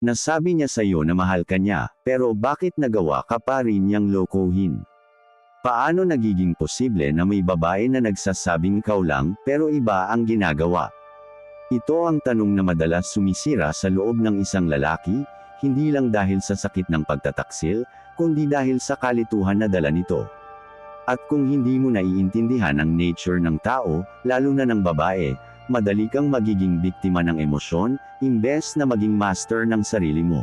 Nasabi niya sa'yo na mahal ka niya, pero bakit nagawa ka pa rin niyang lokohin? Paano nagiging posible na may babae na nagsasabing ikaw lang, pero iba ang ginagawa? Ito ang tanong na madalas sumisira sa loob ng isang lalaki, hindi lang dahil sa sakit ng pagtataksil, kundi dahil sa kalituhan na dala nito. At kung hindi mo naiintindihan ang nature ng tao, lalo na ng babae, madali kang magiging biktima ng emosyon, imbes na maging master ng sarili mo.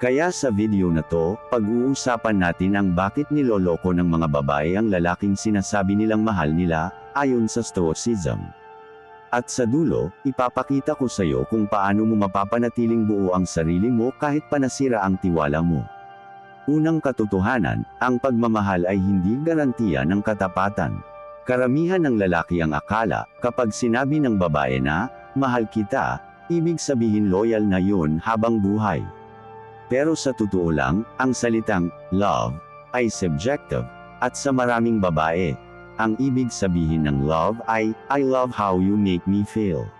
Kaya sa video na to, pag-uusapan natin ang bakit niloloko ng mga babae ang lalaking sinasabi nilang mahal nila, ayon sa Stoicism. At sa dulo, ipapakita ko sa'yo kung paano mo mapapanatiling buo ang sarili mo kahit panasira ang tiwala mo. Unang katotohanan, ang pagmamahal ay hindi garantiya ng katapatan. Karamihan ng lalaki ang akala, kapag sinabi ng babae na, mahal kita, ibig sabihin loyal na yun habang buhay. Pero sa totoo lang, ang salitang, love, ay subjective, at sa maraming babae, ang ibig sabihin ng love ay, I love how you make me feel.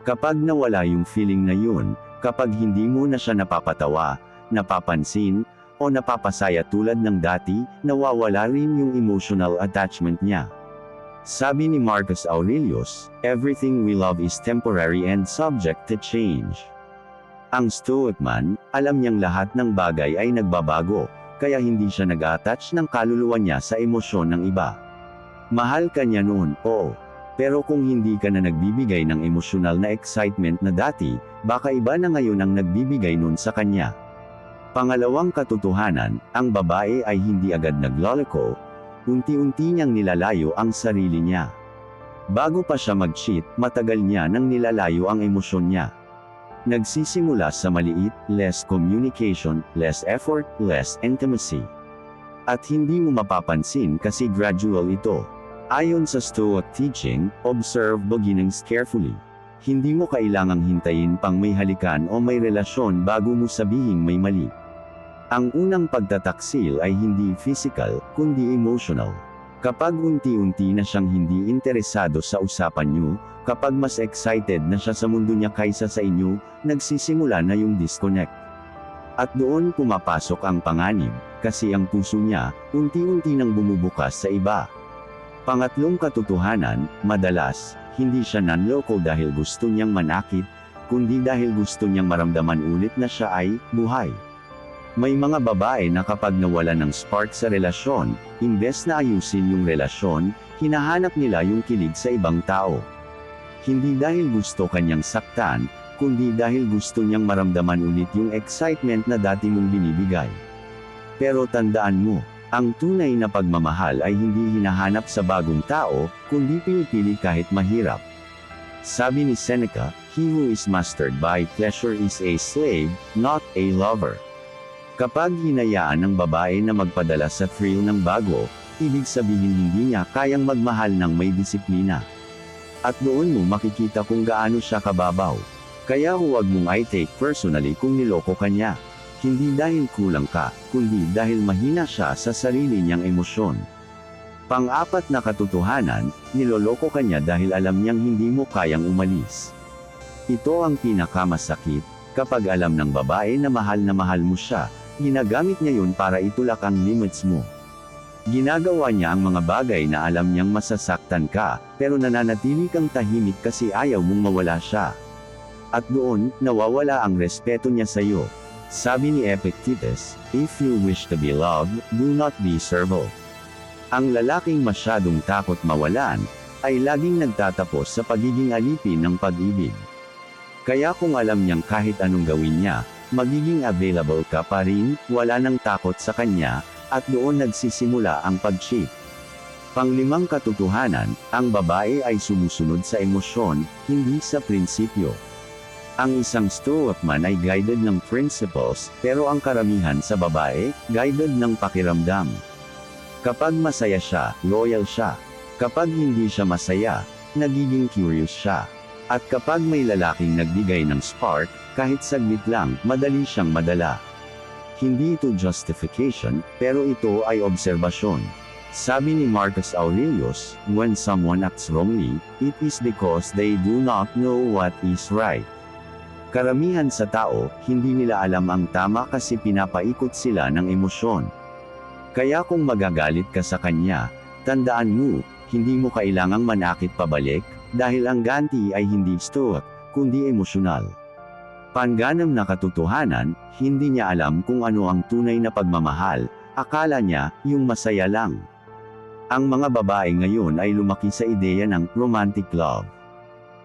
Kapag nawala yung feeling na yun, kapag hindi mo na siya napapatawa, napapansin, o napapasaya tulad ng dati, nawawala rin yung emotional attachment niya. Sabi ni Marcus Aurelius, everything we love is temporary and subject to change. Ang Stoic man, alam niyang lahat ng bagay ay nagbabago, kaya hindi siya nag-attach ng kaluluwa niya sa emosyon ng iba. Mahal ka niya noon, oo. Pero kung hindi ka na nagbibigay ng emosyonal na excitement na dati, baka iba na ngayon ang nagbibigay noon sa kanya. Pangalawang katotohanan, ang babae ay hindi agad nagloloko, unti-unti niyang nilalayo ang sarili niya. Bago pa siya mag-cheat, matagal niya nang nilalayo ang emosyon niya. Nagsisimula sa maliit, less communication, less effort, less intimacy. At hindi mo mapapansin kasi gradual ito. Ayon sa Stoic teaching, observe beginnings carefully. Hindi mo kailangang hintayin pang may halikan o may relasyon bago mo sabihing may mali. Ang unang pagtataksil ay hindi physical, kundi emotional. Kapag unti-unti na siyang hindi interesado sa usapan niyo, kapag mas excited na siya sa mundo niya kaysa sa inyo, nagsisimula na yung disconnect. At doon pumapasok ang panganib, kasi ang puso niya, unti-unti nang bumubukas sa iba. Pangatlong katotohanan, madalas, hindi siya nanloko dahil gusto niyang manakit, kundi dahil gusto niyang maramdaman ulit na siya ay buhay. May mga babae na kapag nawala ng spark sa relasyon, imbes na ayusin yung relasyon, hinahanap nila yung kilig sa ibang tao. Hindi dahil gusto kanyang saktan, kundi dahil gusto niyang maramdaman ulit yung excitement na dati mong binibigay. Pero tandaan mo, ang tunay na pagmamahal ay hindi hinahanap sa bagong tao, kundi pinipili kahit mahirap. Sabi ni Seneca, he who is mastered by pleasure is a slave, not a lover. Kapag hinayaan ng babae na magpadala sa thrill ng bago, ibig sabihin hindi niya kayang magmahal ng may disiplina. At doon mo makikita kung gaano siya kababaw. Kaya huwag mong i-take personally kung niloko ka niya. Hindi dahil kulang ka, kundi dahil mahina siya sa sarili niyang emosyon. Pang-apat na katotohanan, niloloko ka niya dahil alam niyang hindi mo kayang umalis. Ito ang pinakamasakit, kapag alam ng babae na mahal mo siya, ginagamit niya yun para itulak ang limits mo. Ginagawa niya ang mga bagay na alam niyang masasaktan ka, pero nananatili kang tahimik kasi ayaw mong mawala siya. At doon, nawawala ang respeto niya sa iyo. Sabi ni Epictetus, if you wish to be loved, do not be servile. Ang lalaking masyadong takot mawalan, ay laging nagtatapos sa pagiging alipin ng pag-ibig. Kaya kung alam niyang kahit anong gawin niya, magiging available ka pa rin, wala nang takot sa kanya, at doon nagsisimula ang pag-cheat. Panglimang katotohanan, ang babae ay sumusunod sa emosyon, hindi sa prinsipyo. Ang isang Stoic man ay guided ng principles, pero ang karamihan sa babae, guided ng pakiramdam. Kapag masaya siya, loyal siya. Kapag hindi siya masaya, nagiging curious siya. At kapag may lalaking nagbigay ng spark, kahit saglit lang, madali siyang madala. Hindi ito justification, pero ito ay obserbasyon. Sabi ni Marcus Aurelius, when someone acts wrongly, it is because they do not know what is right. Karamihan sa tao, hindi nila alam ang tama kasi pinapaikot sila ng emosyon. Kaya kung magagalit ka sa kanya, tandaan mo, hindi mo kailangang manakit pabalik, dahil ang ganti ay hindi stoic, kundi emosyonal. Pangganam na katotohanan, hindi niya alam kung ano ang tunay na pagmamahal, akala niya, yung masaya lang. Ang mga babae ngayon ay lumaki sa ideya ng romantic love.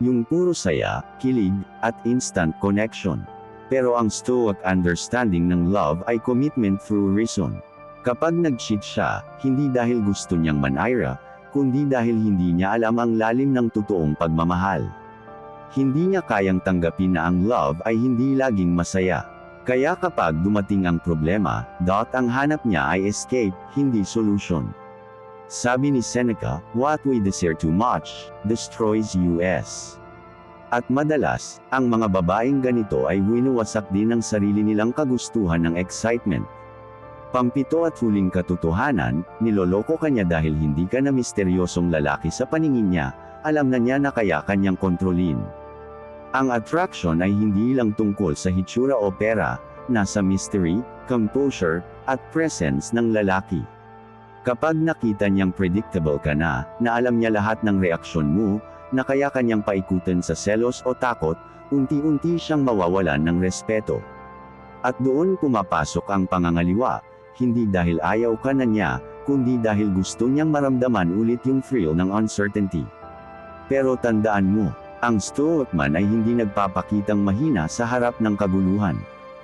Yung puro saya, kilig, at instant connection. Pero ang stoic understanding ng love ay commitment through reason. Kapag nag-cheat siya, hindi dahil gusto niyang manira, kundi dahil hindi niya alam ang lalim ng totoong pagmamahal. Hindi niya kayang tanggapin na ang love ay hindi laging masaya. Kaya kapag dumating ang problema, ang hanap niya ay escape, hindi solution. Sabi ni Seneca, what we desire too much, destroys us. At madalas, ang mga babaeng ganito ay winuwasak din ang sarili nilang kagustuhan ng excitement. Pampito at huling katotohanan, niloloko ka niya dahil hindi ka na misteryosong lalaki sa paningin niya, alam na niya na kaya kanyang kontrolin. Ang attraction ay hindi lang tungkol sa hitsura o pera, nasa mystery, composure, at presence ng lalaki. Kapag nakita niyang predictable ka na alam niya lahat ng reaksyon mo, na kaya kanyang paikutin sa selos o takot, unti-unti siyang mawawalan ng respeto. At doon pumapasok ang pangangaliwa, hindi dahil ayaw ka na niya, kundi dahil gusto niyang maramdaman ulit yung thrill ng uncertainty. Pero tandaan mo, ang stoic man ay hindi nagpapakitang mahina sa harap ng kaguluhan.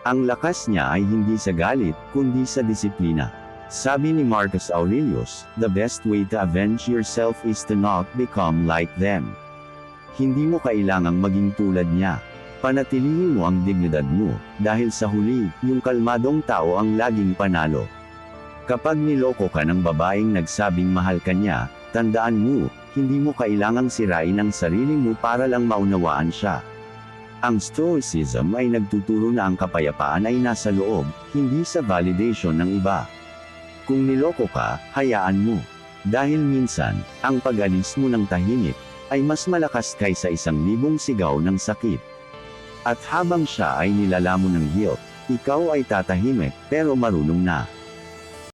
Ang lakas niya ay hindi sa galit, kundi sa disiplina. Sabi ni Marcus Aurelius, the best way to avenge yourself is to not become like them. Hindi mo kailangang maging tulad niya. Panatilihin mo ang dignidad mo, dahil sa huli, yung kalmadong tao ang laging panalo. Kapag niloko ka ng babaeng nagsabing mahal ka niya, tandaan mo, hindi mo kailangang sirain ang sarili mo para lang maunawaan siya. Ang stoicism ay nagtuturo na ang kapayapaan ay nasa loob, hindi sa validation ng iba. Kung niloko ka, hayaan mo. Dahil minsan, ang pag-alis mo ng tahimik, ay mas malakas kaysa 1,000 sigaw ng sakit. At habang siya ay nilalamon ng guilt, ikaw ay tatahimik, pero marunong na.